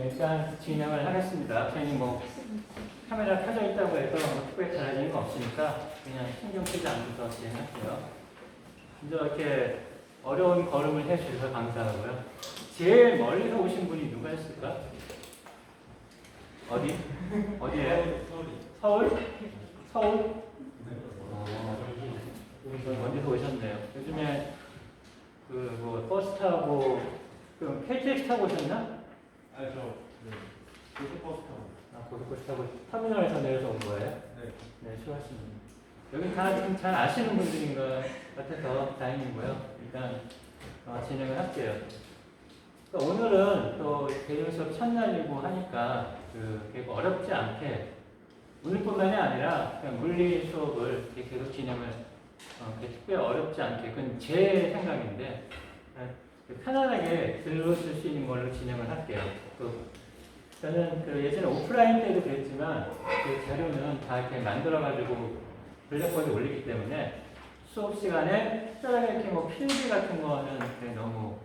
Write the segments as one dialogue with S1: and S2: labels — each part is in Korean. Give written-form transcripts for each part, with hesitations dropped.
S1: 일단 진행을 하겠습니다. 괜히 뭐 카메라 켜져 있다고 해서 뭐 특별히 달라지는 거 없으니까 그냥 신경 쓰지 않고서 진행할게요. 먼저 이렇게 어려운 걸음을 해주셔서 감사하고요. 제일 멀리서 오신 분이 누가 있을까? 어디? 어디에요? 서울? 서울? 먼데서 오셨네요. 요즘에 그 뭐 버스 타고 그 KTX 타고 오셨나?
S2: 아니 고속버스 타고.
S1: 아, 고속버스 타고 터미널에서 내려서 온 거예요?
S2: 네.
S1: 네, 수고하십니다. 여기 다 지금 잘 아시는 분들인 것 같아서 다행이고요. 일단 진행을 할게요. 오늘은 또 대중 수업 첫날이고 하니까 되게 어렵지 않게 오늘뿐만이 아니라 그냥 물리 수업을 계속 진행을 특별히 어렵지 않게 그건 제 생각인데 편안하게 들으실 수 있는 걸로 진행을 할게요. 저는 예전에 오프라인 때도 그랬지만 그 자료는 다 이렇게 만들어가지고 블랙보드에 올리기 때문에 수업 시간에 특별하게 이렇게 뭐 필기 같은 거는 너무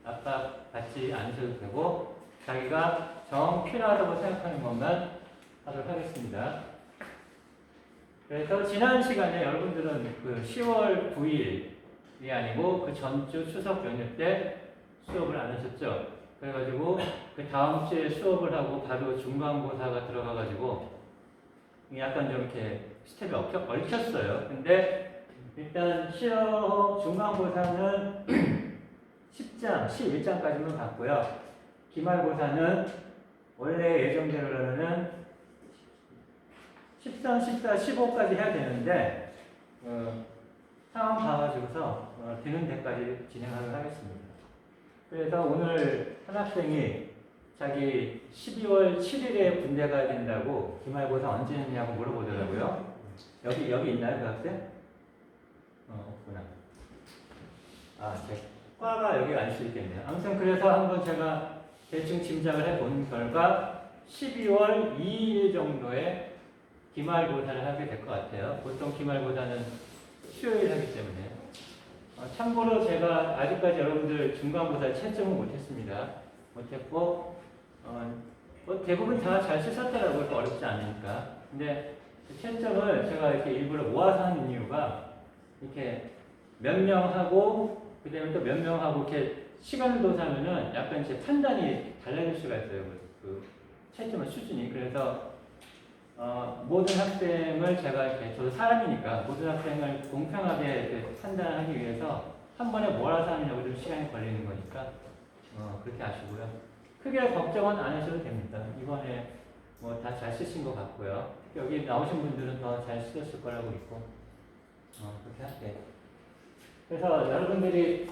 S1: 압박받지 않으셔도 되고 자기가 정 필요하다고 생각하는 것만 하도록 하겠습니다. 그래서 지난 시간에 여러분들은 그 10월 9일이 아니고 그 전주 추석 연휴 때 수업을 안 하셨죠? 그래가지고 그 다음 주에 수업을 하고 바로 중간고사가 들어가가지고 약간 좀 이렇게 스텝이 얽혔어요. 근데 일단 시험 중간고사는 10장, 11장까지만 봤고요. 기말고사는 원래 예정대로는 13, 14, 15까지 해야 되는데 상황 봐가지고서 되는 데까지 진행하도록 하겠습니다. 그래서 오늘 한 학생이 자기 12월 7일에 군대 가야 된다고 기말고사 언제 했냐고 물어보더라고요. 여기 있나요, 그 학생? 없구나. 제 과가 여기 알 수 있겠네요. 아무튼 그래서 한번 제가 대충 짐작을 해본 결과 12월 2일 정도에 기말고사를 하게 될 것 같아요. 보통 기말고사는 수요일 하기 때문에. 참고로 제가 아직까지 여러분들 중간고사 채점을 못했습니다. 못했고 뭐 대부분 다 잘 쓰셨더라고요. 어렵지 않으니까. 근데 채점을 제가 이렇게 일부러 모아서 하는 이유가 이렇게 몇 명하고 그 다음에 또 몇 명하고 이렇게 시간을 둬서하면은 약간 이제 판단이 달라질 수가 있어요. 그 채점의 수준이. 그래서 모든 학생을 제가 이렇게 저도 사람이니까 모든 학생을 공평하게 이렇게 판단하기 위해서 한 번에 몰아서 하느냐고 좀 시간이 걸리는 거니까 그렇게 아시고요. 크게 걱정은 안 하셔도 됩니다. 이번에 뭐 다 잘 쓰신 것 같고요. 여기 나오신 분들은 더 잘 쓰셨을 거라고 믿고 그렇게 할게요. 그래서 여러분들이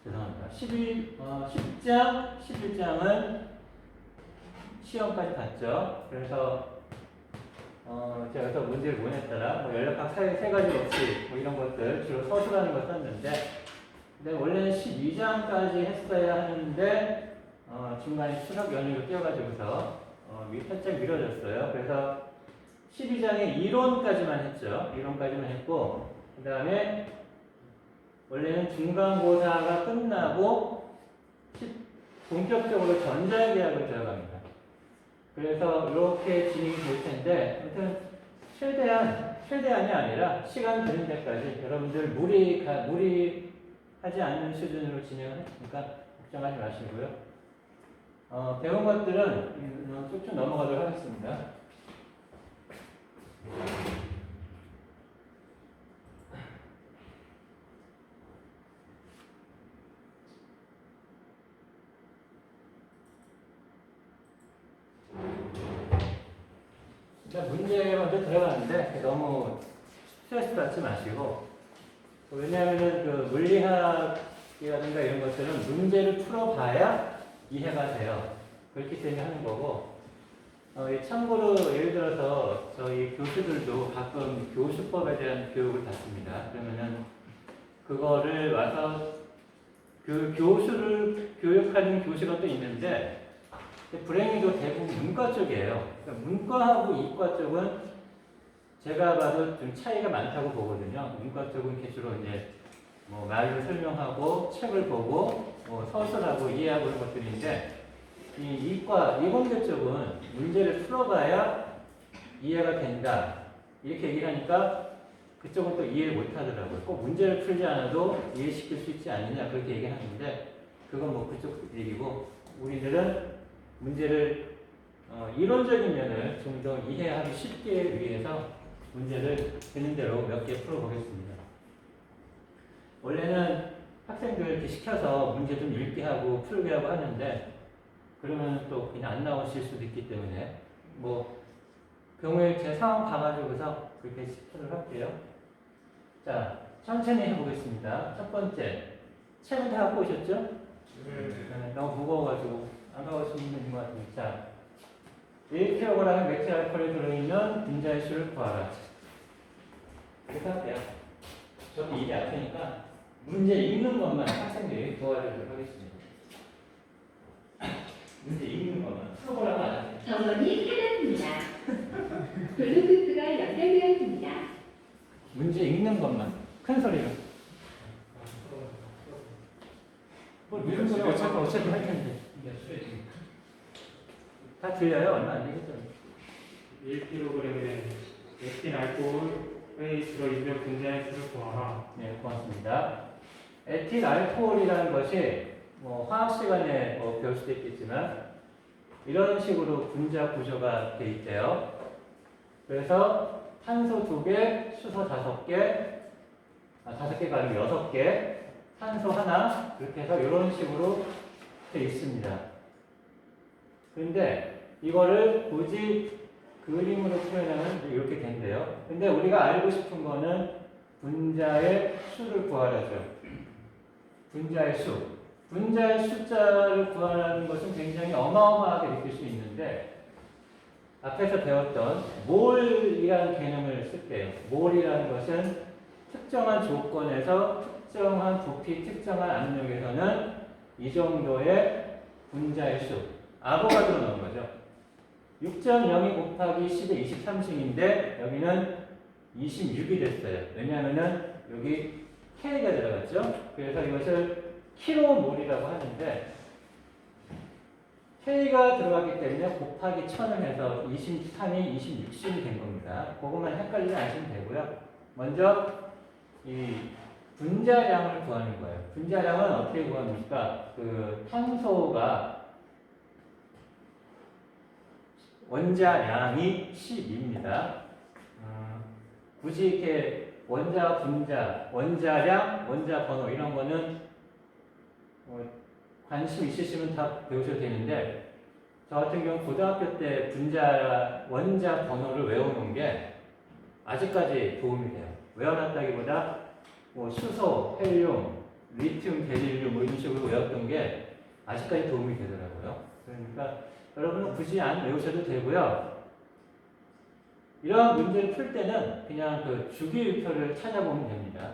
S1: 죄송합니다. 10장, 11장은 시험까지 봤죠. 그래서 제가 여기서 문제를 못 냈더라. 뭐 연락학 세 가지 없이 뭐 이런 것들 주로 서술하는 걸 썼는데 근데 원래는 12장까지 했어야 하는데 중간에 추석 연휴를 띄워가지고서 살짝 미뤄졌어요. 그래서 12장의 이론까지만 했죠. 이론까지만 했고 그 다음에 원래는 중간고사가 끝나고 본격적으로 전자계약을 들어갑니다. 그래서 이렇게 진행이 될 텐데 아무튼 최대한이 아니라 시간 되는 데까지 여러분들 무리하지 않는 수준으로 진행을 했으니까 걱정하지 마시고요. 배운 것들은 쭉쭉 넘어가도록 하겠습니다. 일단 문제에 먼저 들어가는데 너무 스트레스 받지 마시고 왜냐하면 그 물리학이라든가 이런 것들은 문제를 풀어봐야 이해가 돼요. 그렇기 때문에 하는 거고 참고로 예를 들어서 저희 교수들도 가끔 교수법에 대한 교육을 받습니다. 그러면은 그거를 와서 그 교수를 교육하는 교수가 또 있는데 불행히도 대부분 문과 쪽이에요. 그러니까 문과하고 이과 쪽은 제가 봐도 좀 차이가 많다고 보거든요. 문과 쪽은 이렇게 주로 이제 뭐 말로 설명하고 책을 보고 뭐 서술하고 이해하고 이런 것들인데 이 이과 이공계 쪽은 문제를 풀어봐야 이해가 된다. 이렇게 얘기를 하니까 그쪽은 또 이해를 못 하더라고요. 꼭 문제를 풀지 않아도 이해시킬 수 있지 않느냐 그렇게 얘기하는데 그건 뭐 그쪽 얘기고 우리들은 문제를 이론적인 면을 좀 더 이해하기 쉽게 위해서 문제를 되는 대로 몇 개 풀어보겠습니다. 원래는 학생들 이렇게 시켜서 문제 좀 읽게 하고 풀게 하고 하는데 그러면 또 그냥 안 나오실 수도 있기 때문에 뭐 경우에 제 상황 봐가지고서 그렇게 시도를 할게요. 자, 천천히 해보겠습니다. 첫 번째, 책은 다 갖고 오셨죠? 네, 너무 무거워가지고 안 가보시는 것 같은데. 자, 1kg 메틸 알코올이 들어있는 분자의 수를 구하라. 이렇게 할게요. 저도 일이 아프니까 문제 읽는 것만 학생들이 도와주도록 하겠습니다. 문제 읽는 것만 풀어보라고 안 하세요.
S3: 정원이 켜졌습니다. 블루투스가 연결되어 있습니다.
S1: 문제 읽는 것만 큰 소리로. 뭐 읽는 거는 어차피 할 텐데. 다 들려요? 얼마 안 되겠죠?
S2: 1kg의 에틸 알코올에 들어있는 분자의 수를 구하라.
S1: 네, 고맙습니다. 에틸 알코올이라는 것이 뭐 화학 시간에 배울 수도 있겠지만 이런 식으로 분자 구조가 돼 있대요. 그래서 탄소 2개, 수소 5개, 5개가 아니고 6개, 탄소 하나 이렇게 해서 이런 식으로 돼 있습니다. 그런데 이거를 굳이 그림으로 표현하면 이렇게 된대요. 근데 우리가 알고 싶은 거는 분자의 수를 구하라죠. 분자의 수. 분자의 숫자를 구하라는 것은 굉장히 어마어마하게 느낄 수 있는데 앞에서 배웠던 몰이라는 개념을 쓸게요. 몰이라는 것은 특정한 조건에서 특정한 부피, 특정한 압력에서는 이 정도의 분자의 수. 아보가드로 넣은 거죠. 6.02 곱하기 10의 23승인데 여기는 26이 됐어요. 왜냐하면 여기 K가 들어갔죠. 그래서 이것을 킬로몰이라고 하는데 K가 들어갔기 때문에 곱하기 1000을 해서 23이 26승이 된 겁니다. 그것만 헷갈리지 않으시면 되고요. 먼저 이 분자량을 구하는 거예요. 분자량은 어떻게 구합니까? 그 탄소가 원자량이 10입니다. 굳이 이렇게 원자, 분자, 원자량, 원자 번호 이런 거는 관심 있으시면 다 배우셔도 되는데 저 같은 경우 고등학교 때 분자, 원자 번호를 외워놓은 게 아직까지 도움이 돼요. 외워놨다기보다 뭐 수소, 헬륨, 리튬, 베릴륨 뭐 이런 식으로 외웠던 게 아직까지 도움이 되더라고요. 그러니까 여러분은 굳이 안 외우셔도 되고요. 이런 문제를 풀 때는 그냥 그 주기율표를 찾아보면 됩니다.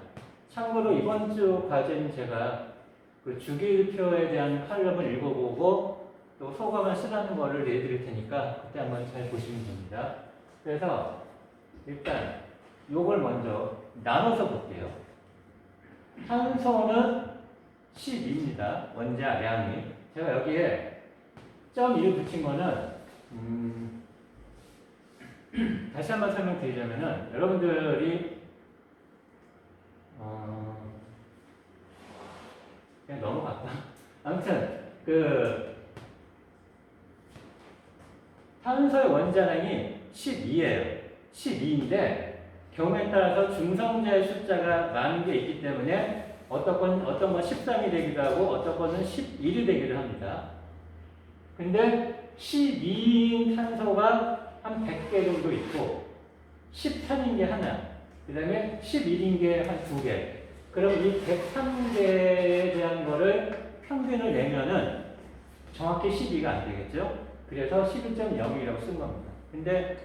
S1: 참고로 이번 주 과제는 제가 그 주기율표에 대한 칼럼을 읽어보고 또 소감을 쓰라는 거를 내드릴 테니까 그때 한번 잘 보시면 됩니다. 그래서 일단 요걸 먼저 나눠서 볼게요. 탄소는 10입니다. 원자량이. 제가 여기에 점 1을 붙인 거는 다시 한번 설명드리자면은 여러분들이 그냥 넘어갈까? 아무튼 그 탄소의 원자량이 12예요. 12인데 경우에 따라서 중성자의 숫자가 많은 게 있기 때문에 어떤 건 13이 되기도 하고 어떤 거는 11이 되기도 합니다. 근데 12인 탄소가 한 100개 정도 있고 13인 게 하나, 그 다음에 11인 게 한 2개. 그럼 이 103개에 대한 거를 평균을 내면은 정확히 12가 안 되겠죠? 그래서 12.0이라고 쓴 겁니다. 근데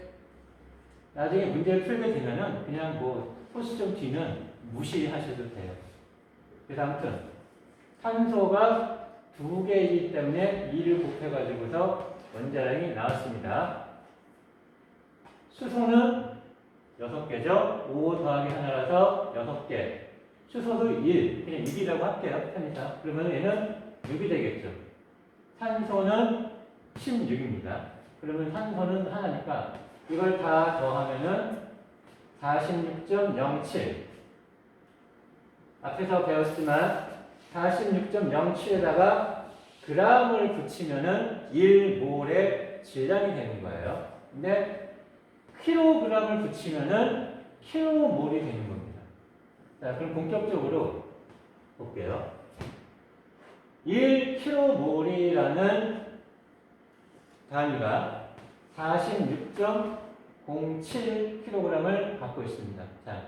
S1: 나중에 문제를 풀게 되면은 그냥 뭐 포스점 뒤는 무시하셔도 돼요. 그래서 아무튼 탄소가 2개이기 때문에 2를 곱해가지고서 원자량이 나왔습니다. 수소는 6개죠. 5 더하기 하나라서 6개. 수소도 1, 그냥 6이라고 할게요. 편의상. 그러면 얘는 6이 되겠죠. 탄소는 16입니다. 그러면 산소는 하나니까 이걸 다 더하면은 46.07. 앞에서 배웠지만 46.07에다가 g을 붙이면은 1몰의 질량이 되는 거예요. 근데 킬로그램을 붙이면은 킬로몰이 되는 겁니다. 자, 그럼 본격적으로 볼게요. 1킬로몰이라는 단위가 46.07kg을 갖고 있습니다. 자,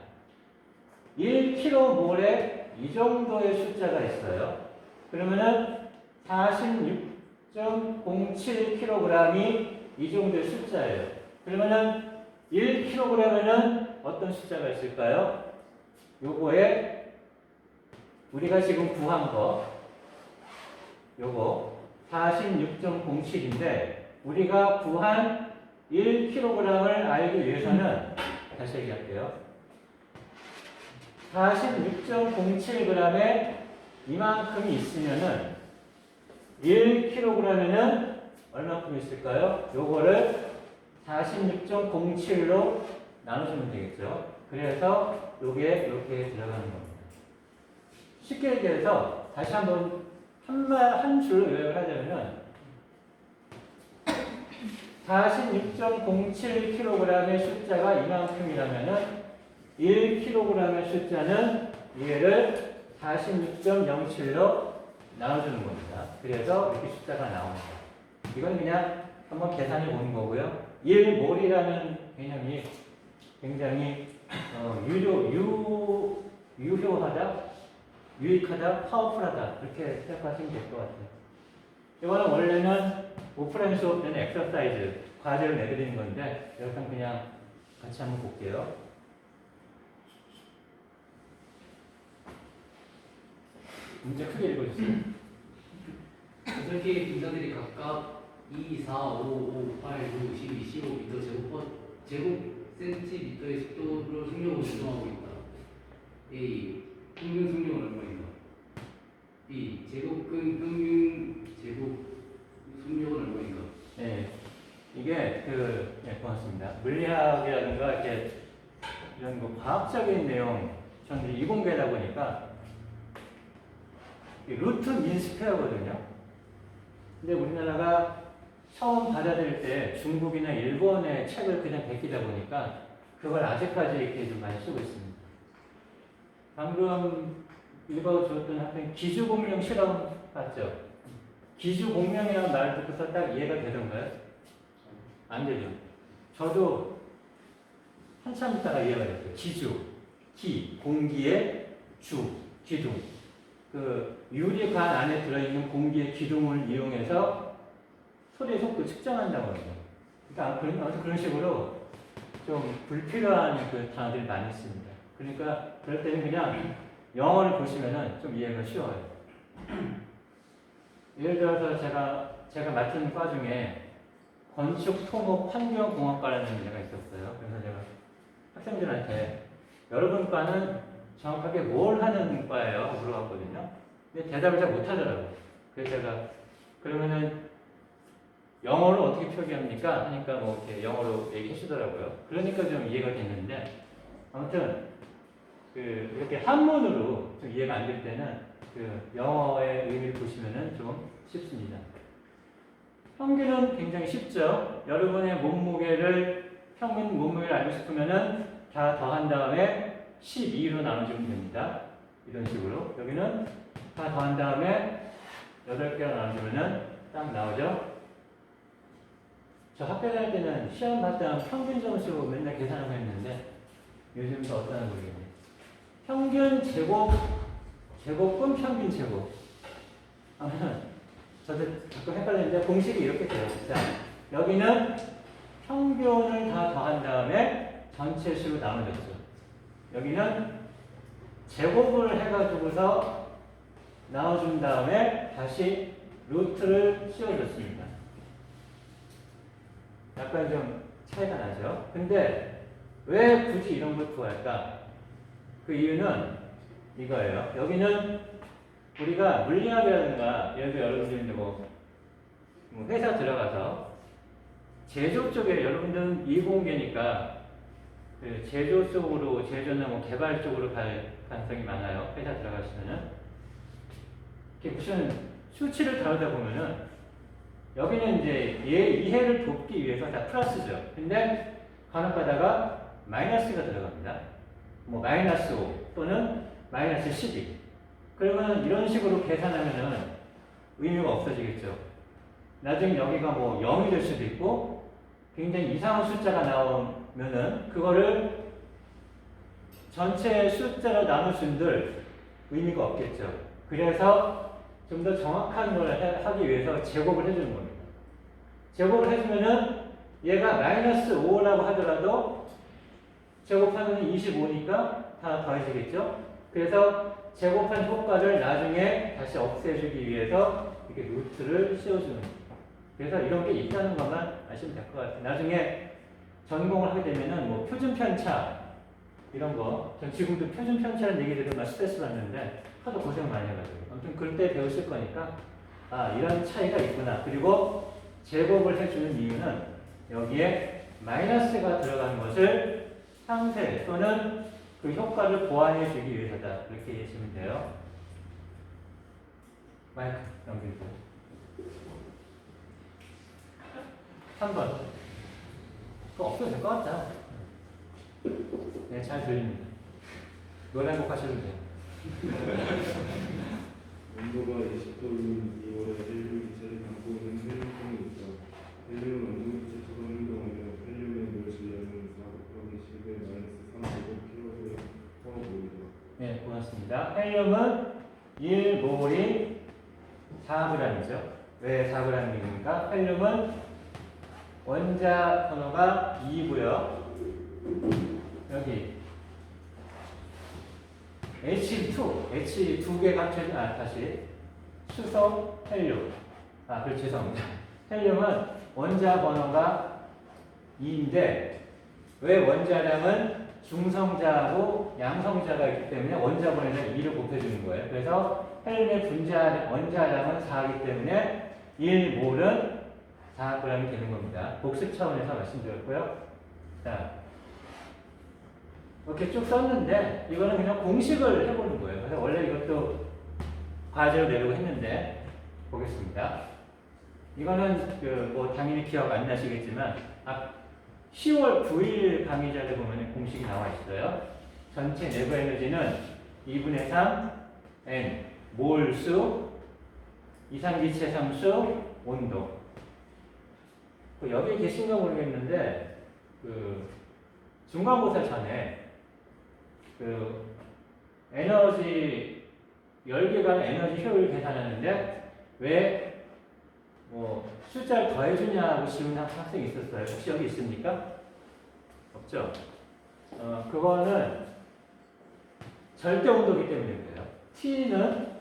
S1: 1km몰에 이 정도의 숫자가 있어요. 그러면은 46.07kg이 이 정도의 숫자예요. 그러면은 1kg에는 어떤 숫자가 있을까요? 요거에 우리가 지금 구한 거 요거 46.07인데 우리가 구한 1kg을 알기 위해서는 다시 얘기할게요. 46.07g에 이만큼이 있으면은 1kg에는 얼마큼 있을까요? 요거를 46.07로 나눠주면 되겠죠. 그래서 요게 이렇게 들어가는 겁니다. 쉽게 얘기해서 다시 한번 한 줄로 요약을 하자면은 46.07kg의 숫자가 이만큼이라면은 1kg의 숫자는 얘를 46.07로 나눠주는 겁니다. 그래서 이렇게 숫자가 나옵니다. 이건 그냥 한번 계산해 보는 거고요. 1몰이라는 개념이 굉장히 유효하다, 유익하다, 파워풀하다 이렇게 생각하시면 될 것 같아요. 이거는 원래는 오프라인 수업 때는 엑서사이즈, 과제를 내드리는 건데 여기서 그냥 같이 한번 볼게요. 문제 크게 읽어주세요.
S4: 6개의 분자들이 각각 2, 4, 5, 5, 8, 9, 12, 15m 제곱센티미터의 속도로 속력을 운동하고 있다. A. 평균 속력은 얼마인가? B. 평균 제곱 속력은 얼마인가?
S1: 네, 이게 고맙습니다. 물리학이라든가 이렇게 이런 거 과학적인 내용 저는 이공계다 보니까 루트 민 스퀘어거든요. 근데 우리나라가 처음 받아들일 때 중국이나 일본의 책을 그냥 베끼다 보니까 그걸 아직까지 이렇게 좀 많이 쓰고 있습니다. 방금 읽어줬던 학생 기주공명 실험 봤죠? 기주공명이라는 말을 듣고서 딱 이해가 되던가요? 안 되죠. 저도 한참 있다가 이해가 됐어요. 기주, 공기의 주, 기둥. 그 유리관 안에 들어있는 공기의 기둥을 이용해서 소리의 속도 측정한다고 합니다. 그러니까 그런 식으로 좀 불필요한 그 단어들이 많이 있습니다. 그러니까 그럴 때는 그냥 영어를 보시면은 좀 이해가 쉬워요. 예를 들어서 제가 맡은 과 중에 건축, 토목, 환경공학과라는 데가 있었어요. 그래서 제가 학생들한테 여러분 과는 정확하게 뭘 하는 과예요? 물어봤거든요. 근데 대답을 잘 못하더라고요. 그래서 제가 그러면은 영어로 어떻게 표기합니까? 하니까 뭐 이렇게 영어로 얘기해 주더라고요. 그러니까 좀 이해가 됐는데 아무튼 이렇게 한문으로 좀 이해가 안 될 때는 영어의 의미를 보시면은 좀 쉽습니다. 평균은 굉장히 쉽죠. 여러분의 평균 몸무게를 알고 싶으면은 다 더한 다음에 12로 나눠주면 됩니다. 이런 식으로. 여기는 다 더한 다음에 8개로 나눠주면은 딱 나오죠. 저 학교 다닐 때는 시험 봤다 평균 점수 맨날 계산하고 했는데 요즘 더 어떠나 모르겠네요. 평균 제곱분 평균 제곱. 저도 가끔 헷갈리는데 공식이 이렇게 돼요. 자, 여기는 평균을 다 더한 다음에 전체 수로 나눠졌죠. 여기는 제곱을 해가지고서 나눠준 다음에 다시 루트를 씌워줬습니다. 약간 좀 차이가 나죠. 근데 왜 굳이 이런 걸 구할까? 그 이유는 이거예요. 여기는 우리가 물리학이라든가 예를 들어 여러분들이 뭐 회사 들어가서 제조 쪽에 여러분들은 이공계니까 그 제조 쪽으로 제조나 뭐 개발 쪽으로 갈 가능성이 많아요. 회사 들어가시면은 이렇게 무슨 수치를 다루다 보면은 여기는 이제 얘 이해를 돕기 위해서 다 플러스죠. 근데 간혹 가다가 마이너스가 들어갑니다. 뭐 마이너스 5 또는 마이너스 12. 그러면 이런 식으로 계산하면은 의미가 없어지겠죠. 나중에 여기가 뭐 0이 될 수도 있고 굉장히 이상한 숫자가 나오면은 그거를 전체 숫자로 나누신들 의미가 없겠죠. 그래서 좀 더 정확한 걸 하기 위해서 제곱을 해주는 겁니다. 제곱을 해주면은 얘가 마이너스 5라고 하더라도 제곱하면 25니까 다 더해지겠죠. 그래서 제곱한 효과를 나중에 다시 없애주기 위해서 이렇게 루트를 씌워주는 겁니다. 그래서 이런 게 있다는 것만 아시면 될 것 같아요. 나중에 전공을 하게 되면은 뭐 표준 편차 이런 거, 전 지금도 표준 편차라는 얘기 들으면 스트레스 받는데 하도 고생 많이 해가지고 아무튼 그때 배우실 거니까 아 이런 차이가 있구나. 그리고 제곱을 해주는 이유는 여기에 마이너스가 들어가는 것을 상세 또는 그 효과를 보완해 주기 위해서다. 그렇게 이해하시면 돼요. 마이크 넘기고 3번 그거 없어도 될 것 같다. 네, 잘 들립니다. 노래 한 곡 하셔도 돼요.
S5: 온도가 20도인 2월에 헬륨 기체를 담고 있는 헬륨통이 있다. 헬륨은 원전 기체처럼 행동하며 헬륨의 물 질량은 4 곱하기 10의 -3제곱킬로그램 보이다.
S1: 네, 고맙습니다. 헬륨은 1몰이 4g이죠. 왜 4g입니까? 헬륨은 원자 번호가 2고요. 여기 H 두 개가 다시 수소 헬륨. 그렇죠. 죄송합니다. 헬륨은 원자 번호가 2인데 왜 원자량은 중성자하고 양성자가 있기 때문에 원자 번호는 2를 곱해주는 거예요. 그래서 헬륨의 원자량은 4이기 때문에 1몰은 4g이 되는 겁니다. 복습 차원에서 말씀드렸고요. 자, 이렇게 쭉 썼는데 이거는 그냥 공식을 해보는 거예요. 그래서 원래 이것도 과제로 내려고 했는데 보겠습니다. 이거는 뭐 당연히 기억 안 나시겠지만 10월 9일 강의자들 보면 공식이 나와 있어요. 전체 내부 에너지는 2분의 3 n 몰수 이상기체 함수 온도. 여기 계신가 모르겠는데 중간고사 전에 에너지 열기관 에너지 효율 계산하는데 왜 뭐 숫자를 더해주냐고 질문 학생이 있었어요. 혹시 여기 있습니까? 없죠? 그거는 절대 온도기 때문에 그래요. T는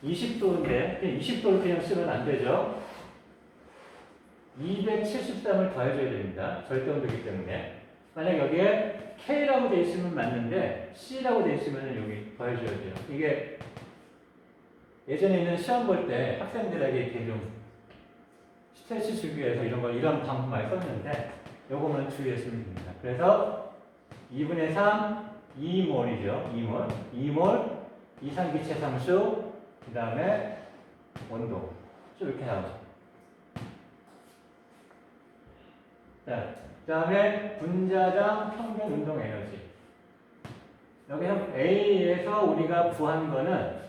S1: 20도인데 20도를 그냥 쓰면 안 되죠. 273을 더해줘야 됩니다. 절대 온도기 때문에. 만약 여기에 K라고 되어 있으면 맞는데 C라고 되어 있으면 여기 더해줘야 돼요. 이게 예전에는 시험 볼 때 학생들에게 이렇게 좀 스트레스 주기 위해서 이런 방법 많이 썼는데 요거만 주의했으면 됩니다. 그래서 2분의 3 2몰이죠. 2몰 이상기체 상수 그 다음에 온도 쭉 이렇게 나오죠. 자, 그 다음에 분자당 평균 운동 에너지. 여기서 A에서 우리가 구한 거는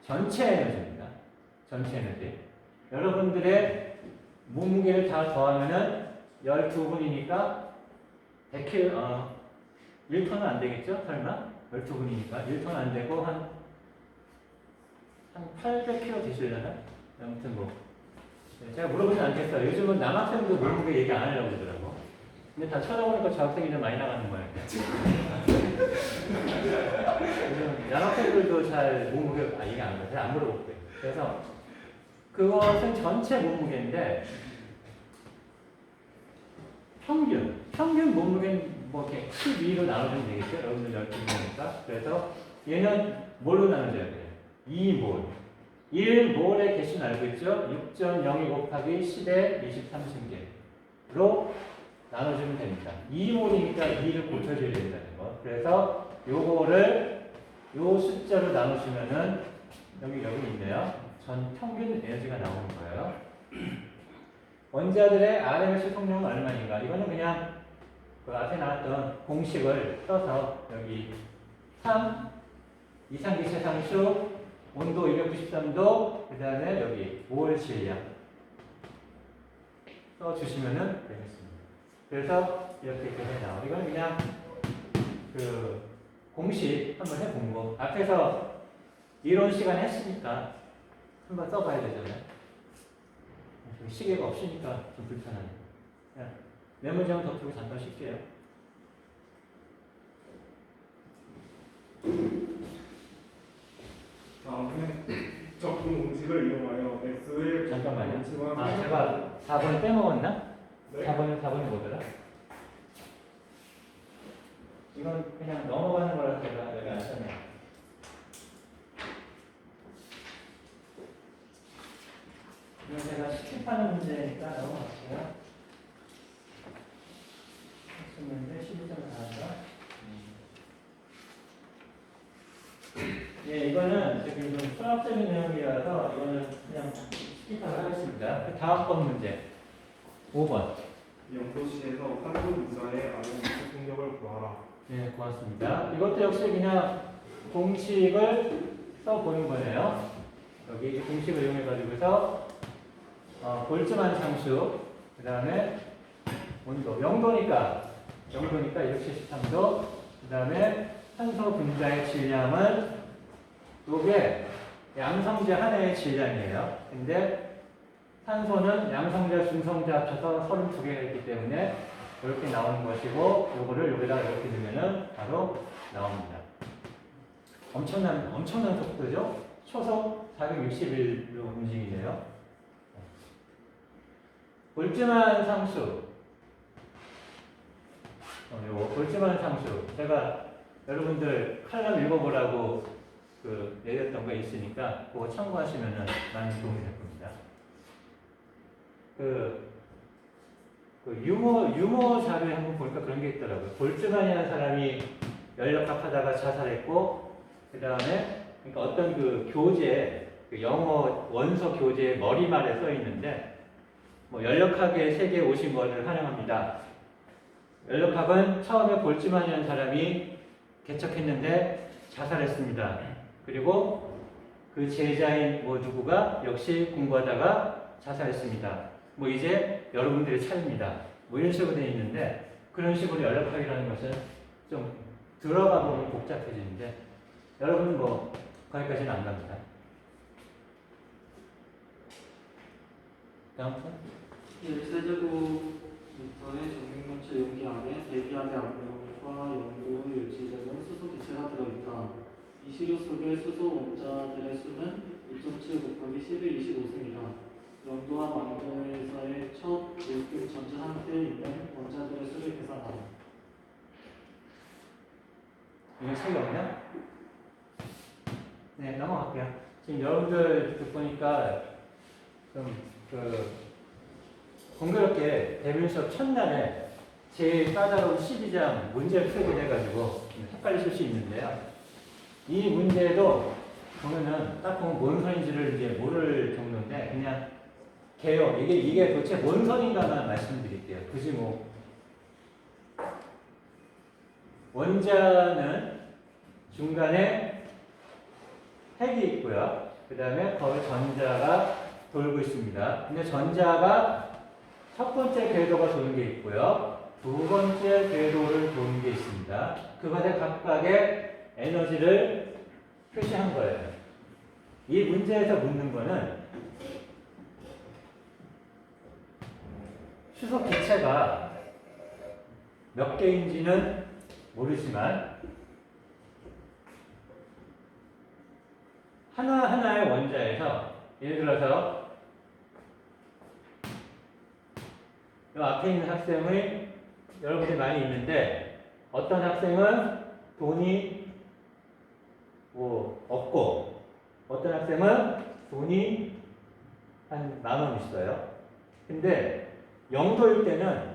S1: 전체 에너지입니다. 전체 에너지. 여러분들의 몸무게를 다 더하면은 12분이니까 100kg, 1톤은 안 되겠죠? 설마? 12분이니까 1톤 안 되고 한 800kg 되시려나? 아무튼 뭐 제가 물어보지 않겠어요. 요즘은 남학생도 몸무게 얘기 안 하려고 그러더라고. 근데 다 쳐다보니까 저 학생이 좀 많이 나가는 거예요. 요즘 남학생들도 잘 몸무게 얘기 안 해요. 잘 안 물어볼게요. 그래서 그것은 전체 몸무게인데 평균 몸무게는 뭐 이렇게 12로 나눠주면 되겠죠? 여러분들 12분이니까. 그래서 얘는 뭘로 나눠줘야 돼요? 2몰. 1몰의 개수는 알고 있죠? 6.02 곱하기 10의 23승계로 나눠주면 됩니다. 2몰이니까 2를 고쳐줘야 된다는 거. 그래서 요거를 요 숫자로 나누시면은 여기 있네요. 전 평균 에너지가 나오는 거예요. 원자들의 RMS 속력은 얼마인가? 이거는 그냥 그 앞에 나왔던 공식을 써서 여기 3 이상기체 상수 온도 293도 그 다음에 여기 몰 질량 써주시면은 되겠습니다. 그래서 이렇게 나와요. 이건 그냥 그 공식 한번 해본 거. 앞에서 이론 시간 했으니까 한번 써봐야 되잖아요. 시계가 없으니까 좀 불편하네요. 메모장을 덮고 잠깐 쉴게요.
S5: 다음에 적분 공식을 이용하여 x의
S1: 잠깐만요.
S5: 원칙과
S1: 아, 제가 4번을 빼먹었나?
S5: 네.
S1: 4번이 뭐더라? 이건 그냥 넘어가는 거라 제가 여기 안 썼네요. 이건 제가 스킵하는 문제니까 넘어갈게요. 했었는데 12점을 나왔다. 예, 이거는 지금 좀 수학적인 내용이라서 이거는 그냥 스킵하도록 하겠습니다. 그 다음 번 문제 5번.
S5: 연도시에서 한국 유사의 RMS 속력을 구하라.
S1: 네, 고맙습니다. 이것도 역시 그냥 공식을 써보는 거네요. 여기 이 공식을 이용해가지고서 볼츠만 상수, 그 다음에 온도, 0도니까 273도, 그 다음에 산소 분자의 질량은 이게 양성자 하나의 질량이에요. 근데 산소는 양성자, 중성자 합쳐서 32개가 있기 때문에 이렇게 나오는 것이고, 요거를 여기다가 이렇게 넣으면은 바로 나옵니다. 엄청난 속도죠? 초속 461로 움직이네요. 볼츠만 상수. 요거 볼츠만 상수. 제가 여러분들 칼럼 읽어보라고 내렸던 거 있으니까 그거 참고하시면은 많은 도움이 될 겁니다. 유머 자료에 한번 보니까 그런 게 있더라고요. 볼츠만이라는 사람이 연력합하다가 자살했고, 그 다음에 그러니까 어떤 그 교재, 영어 원서 교재에 머리말에 써 있는데, 뭐 연력학에 세계에 오신 것을 환영합니다. 연력학은 처음에 볼츠만이라는 사람이 개척했는데 자살했습니다. 그리고 그 제자인 누구가 역시 공부하다가 자살했습니다. 이제 여러분들의 차례입니다. 이런 식으로 되어 있는데, 그런 식으로 연락하기라는 것은 좀 들어가 보면 복잡해지는데, 여러분은 거기까지는 안 갑니다. 다음 번.
S2: 13제곱미터의 정육면체 용기 안에 대기압의 압력과 연도, 유지되는 수소 기체가 들어있다. 이 시료 속의 수소 원자들의 수는 2.7 곱하기 10의 25승이다. 연도와 만도에서의 첫 물질 전자 상태에 있는 원자들의 수를 계산하라.
S1: 이거 책이 없냐? 네, 넘어갈게요. 지금 여러분들 보니까 좀 공교롭게 대변 수업 첫날에 제일 까다로운 12장 문제를 풀게 돼가지고 헷갈리실 수 있는데요. 이 문제도 보면은 딱 보면 뭔 소리인지를 이제 모를 정도인데, 그냥 개요. 이게 도대체 뭔 소리인가만 말씀드릴게요. 굳이 원자는 중간에 핵이 있고요. 그 다음에 거기 전자가 돌고 있습니다. 근데 전자가 첫 번째 궤도가 도는 게 있고요. 두 번째 궤도를 도는 게 있습니다. 그것에 각각의 에너지를 표시한 거예요. 이 문제에서 묻는 거는 수소 기체가 몇 개인지는 모르지만 하나하나의 원자에서, 예를 들어서 이 앞에 있는 학생이 여러분들이 많이 있는데, 어떤 학생은 돈이 없고, 어떤 학생은 돈이 한 10,000원 있어요. 근데 0도일 때는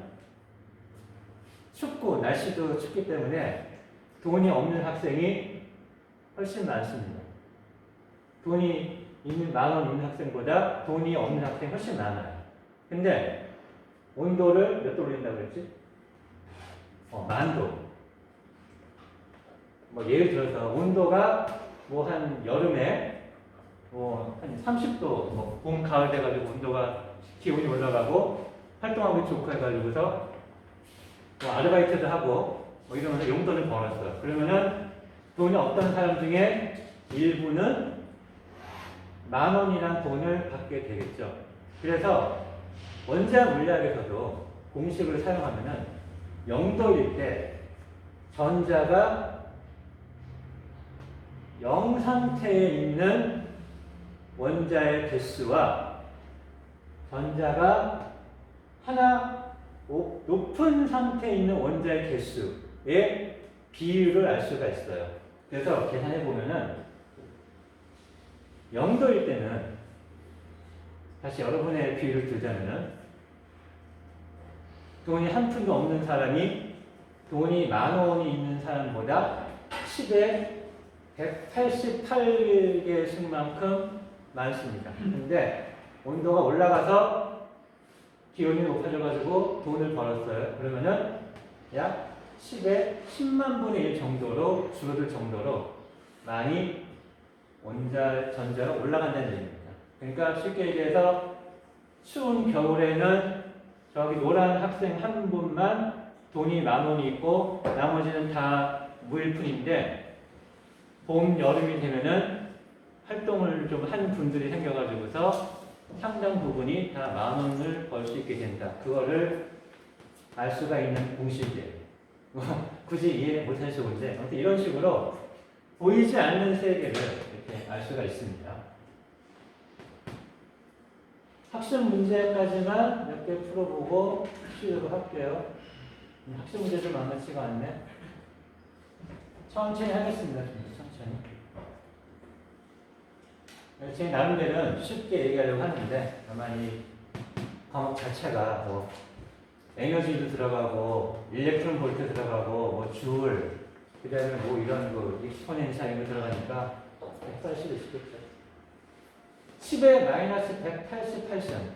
S1: 춥고 날씨도 춥기 때문에 돈이 없는 학생이 훨씬 많습니다. 돈이 있는 10,000원 있는 학생보다 돈이 없는 학생이 훨씬 많아요. 근데 온도를 몇 도 올린다고 그랬지? 10,000도. 뭐 예를 들어서 온도가 뭐 한 여름에 뭐 한 30도, 뭐 봄, 가을 돼가지고 온도가 기온이 올라가고 활동하기 좋고 해가지고서 뭐 아르바이트도 하고 뭐 이러면서 용돈을 벌었어. 그러면은 돈이 없던 사람 중에 일부는 10,000원이란 돈을 받게 되겠죠. 그래서 원자 물리학에서도 공식을 사용하면은 0도일 때 전자가 0 상태에 있는 원자의 개수와 전자가 하나 높은 상태에 있는 원자의 개수의 비율을 알 수가 있어요. 그래서 계산해 보면은 0도일 때는 다시 여러분의 비율을 들자면은 돈이 한 푼도 없는 사람이 돈이 10,000원이 있는 사람보다 10에 188개 승만큼 많습니다. 근데 온도가 올라가서 기온이 높아져가지고 돈을 벌었어요. 그러면은 약 10의 10만 분의 1 정도로 줄어들 정도로 많이 전자가 올라간다는 얘기입니다. 그러니까 쉽게 얘기해서 추운 겨울에는 저기 노란 학생 한 분만 돈이 10,000원이 있고 나머지는 다 무일푼인데 봄, 여름이 되면은 활동을 좀 한 분들이 생겨가지고서 상당 부분이 다 10,000원을 벌 수 있게 된다. 그거를 알 수가 있는 공식이에요. 굳이 이해 못하시고 있는데 아무튼 이런 식으로 보이지 않는 세계를 이렇게 알 수가 있습니다. 학습 문제까지만 몇 개 풀어보고 쉬도록 할게요. 학습 문제도 만만치가 않네. 천천히 하겠습니다. 천천히. 제 나름대로는 쉽게 얘기하려고 하는데 아마 이 과목 자체가 뭐 에너지도 들어가고 일렉트론 볼트 들어가고 뭐 줄, 그 다음에 뭐 이런 거 익스포넨셜 이런 거 들어가니까 헷갈릴 수도 있겠죠. 10의 마이너스 188션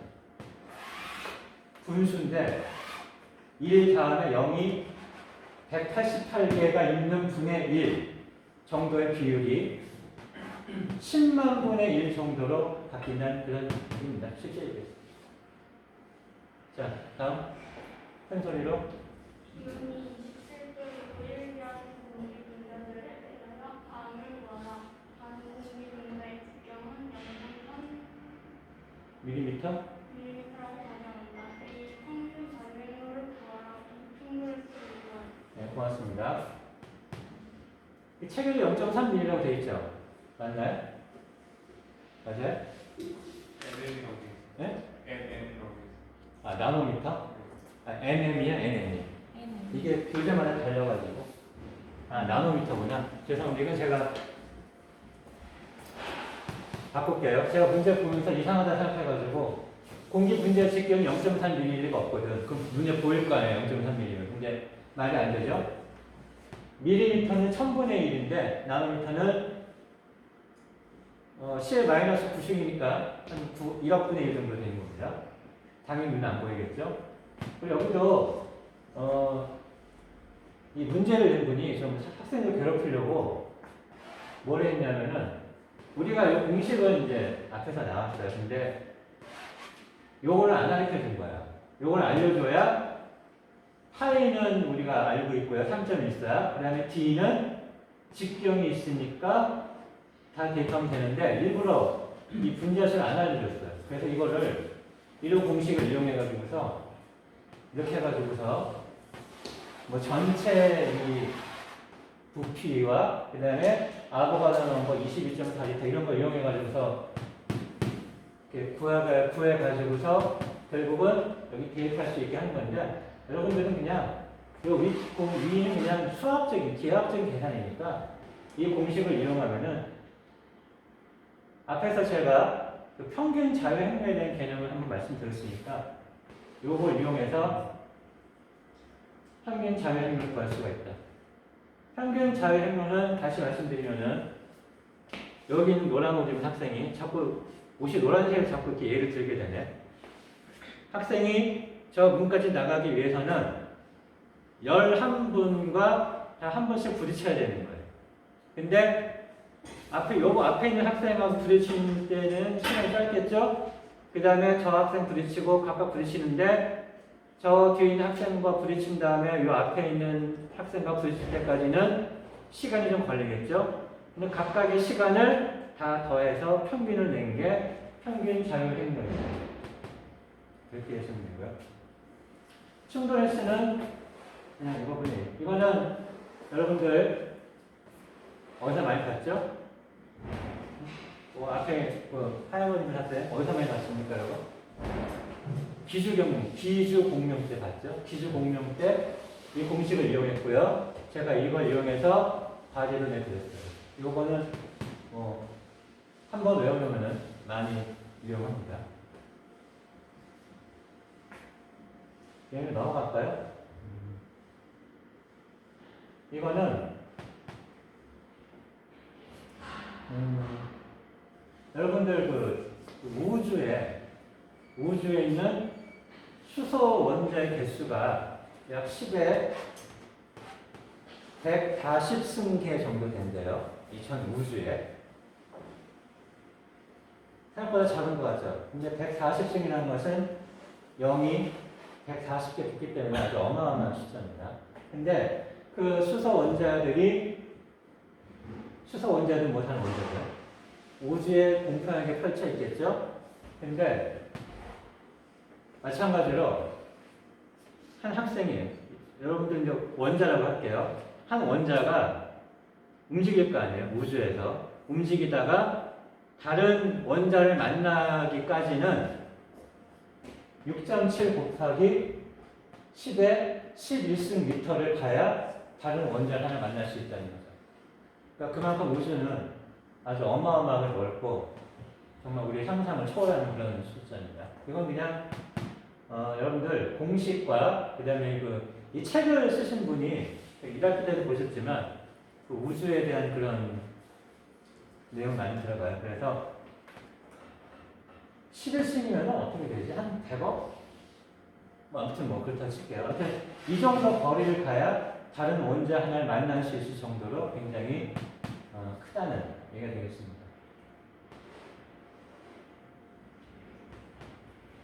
S1: 분수인데 1 다음에 0이 188개가 있는 분의 1 정도의 비율이 10만 분의 1 정도로 바뀐다는 그런 느낌입니다. 쉽게 얘기했습니다. 자, 다음 큰 소리로.
S6: 기온이 27도 9일이라는 공기 분자들에 대하여 다음을 구하라. 다른 공기 분자의 직경은 0.3
S1: 밀리미터?
S6: 밀리미터라고 가정한다. 이 평균 잔류를 구하라. 이 풍물을 구하라.
S1: 네, 고맙습니다. 이 체결이 0.3mm라고 되어 있죠? 맞나요? 맞아요? 네? 아, 나노미터? 아, mm이야, nm. 이게 교재마다 달려가지고. 아, 나노미터구나. 죄송합니다. 이건 제가 바꿀게요. 제가 문제 보면서 이상하다 생각해가지고 공기 분자 직경이 0.3mm가 없거든. 그럼 눈에 보일 거 아니에요, 0.3mm면. 근데 말이 안 되죠? 밀리미터는 1000분의 1인데 나노미터는 10의 마이너스 9씩이니까 한 1억분의 1 정도 되는 겁니다. 당연히 눈에 안 보이겠죠? 그리고 여기도 이 문제를 낸 분이 좀 학생들 괴롭히려고 뭘 했냐면은 우리가 이 공식은 이제 앞에서 나왔어요. 근데 요거를 안 가르쳐 준 거야. 요걸 알려줘야 파이는 우리가 알고 있고요. 3.14. 그 다음에 D는 직경이 있으니까 다 대입하면 되는데 일부러 이 분자수를 안 알려줬어요. 그래서 이거를 이런 공식을 이용해가지고서 이렇게 해가지고서 뭐 전체 이 부피와 그 다음에 아보가드로 넘버 22.4리터 이런 거 이용해가지고서 이렇게 구해가지고서 결국은 여기 대입할 수 있게 한 건데 여러분들은 그냥 요 위는 그냥 수학적인 기하학적인 계산이니까 이 공식을 이용하면은 앞에서 제가 그 평균 자유행로에 대한 개념을 한번 말씀드렸으니까 요걸 이용해서 평균 자유행로를 구할 수가 있다. 평균 자유행로는 다시 말씀드리면은 여기 있는 노란 옷 입은 학생이 자꾸 옷이 노란색을 자꾸 이렇게 예를 들게 되네. 학생이 저 문까지 나가기 위해서는 11분과 한 번씩 부딪혀야 되는 거예요. 근데 요거 앞에 있는 학생하고 부딪히는 때는 시간이 짧겠죠? 그 다음에 저 학생 부딪히고 각각 부딪히는데 저 뒤에 있는 학생과 부딪힌 다음에 요 앞에 있는 학생과 부딪힐 때까지는 시간이 좀 걸리겠죠? 근데 각각의 시간을 다 더해서 평균을 낸 게 평균 자유행로입니다. 이렇게 해주시면 되고요. 충돌 횟수는 그냥 이거 보세요. 이거는 여러분들 어디서 많이 봤죠? 앞에 하얀 옷 입은 학생 어디서 많이 봤습니까, 여러분? 기주공명 때 봤죠? 기주공명 때 이 공식을 이용했고요. 제가 이걸 이용해서 과제를 내드렸어요. 이거는 한번 외우려면 많이 유용합니다. 얘를 넘어갈까요? 이거는 여러분들 그 우주에 있는 수소 원자의 개수가 약 10에 140승계 정도 된대요. 이 전 우주에. 생각보다 작은 것 같죠? 근데 140승이라는 것은 0이 140개 붙기 때문에 아주 어마어마한 숫자입니다. 근데 그 수소 원자들은 못하는 원자죠. 우주에 공평하게 펼쳐 있겠죠? 근데 마찬가지로 한 학생이 여러분들 이제 원자라고 할게요. 한 원자가 움직일 거 아니에요. 우주에서 움직이다가 다른 원자를 만나기까지는 6.7 곱하기 10에 11승 미터를 가야 다른 원자를 하나 만날 수 있다는 거죠. 그러니까 그만큼 우주는 아주 어마어마하게 넓고 정말 우리의 상상을 초월하는 그런 숫자입니다. 이건 그냥 여러분들 공식과 그 다음에 이 책을 쓰신 분이 1학기 때도 보셨지만 그 우주에 대한 그런 내용 많이 들어가요. 그래서 11승이면 어떻게 되지? 한 100억? 아무튼 그렇다 칠게요. 아무튼 이 정도 거리를 가야 다른 원자 하나를 만날 수 있을 정도로 굉장히 크다는 얘기가 되겠습니다.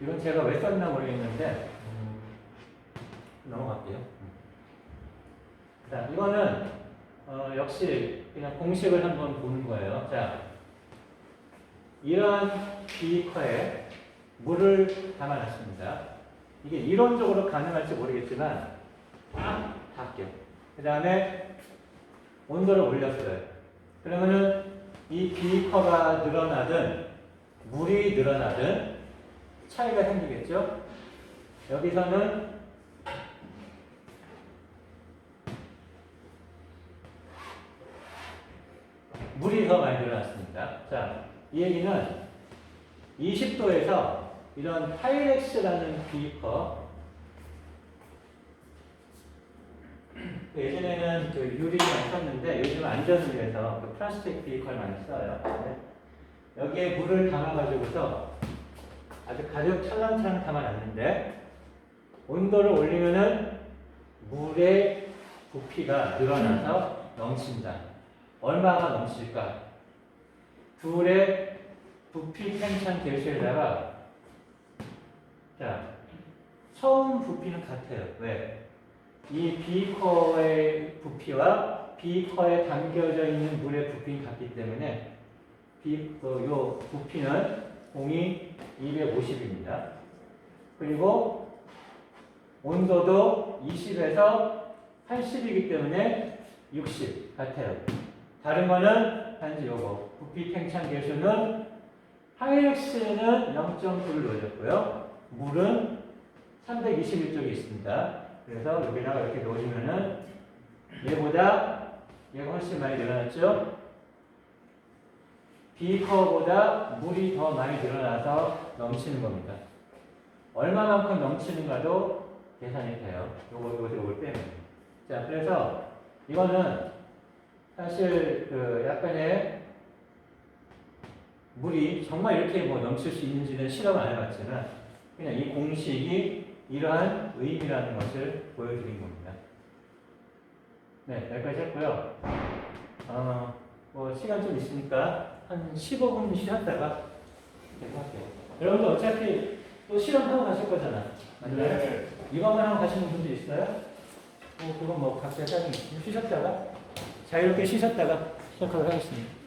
S1: 이건 제가 왜 썼나 모르겠는데 넘어갈게요. 자, 이거는 역시 그냥 공식을 한번 보는 거예요. 자, 이런 비커에 물을 담아놨습니다. 이게 이론적으로 가능할지 모르겠지만 다 할게요. 그 다음에 온도를 올렸어요. 그러면은 이 비커가 늘어나든 물이 늘어나든 차이가 생기겠죠? 여기서는 물이 더 많이 늘어났습니다. 자, 이 얘기는 20도에서 이런 파이렉스라는 비커, 예전에는 그 유리를 많이 썼는데 요즘 안전을 위해서 그 플라스틱 비커를 많이 써요. 여기에 물을 담아가지고서 아주 가득 찰랑찰랑 담아놨는데 온도를 올리면은 물의 부피가 늘어나서 넘친다. 얼마가 넘칠까? 둘의 부피 팽창 계수에다가 자, 처음 부피는 같아요. 왜? 이 비커의 부피와 비커에 담겨져 있는 물의 부피는 같기 때문에 요 부피는 공이 250입니다. 그리고 온도도 20에서 80이기 때문에 60 같아요. 다른 거는 단지 요거 부피 팽창 계수는 하이렉스는 0.9를 넣어줬고요. 물은 321쪽에 있습니다. 그래서 여기다가 이렇게 넣어주면은 얘가 훨씬 많이 늘어났죠? 비커보다 물이 더 많이 늘어나서 넘치는 겁니다. 얼마만큼 넘치는가도 계산이 돼요. 요걸 빼면. 자, 그래서 이거는 사실 그 약간의 물이 정말 이렇게 뭐 넘칠 수 있는지는 실험을 안 해봤지만 그냥 이 공식이 이러한 의미라는 것을 보여드린 겁니다. 네, 여기까지 했고요. 뭐 시간 좀 있으니까 한 15분 쉬었다가 계속 할게요. 여러분들 어차피 또 실험하고 가실 거잖아. 맞나요? 이것만 하고 가시는 분들 있어요? 그건 뭐 각자 사정이 있으면 쉬셨다가 자유롭게 쉬셨다가 시작하도록 하겠습니다.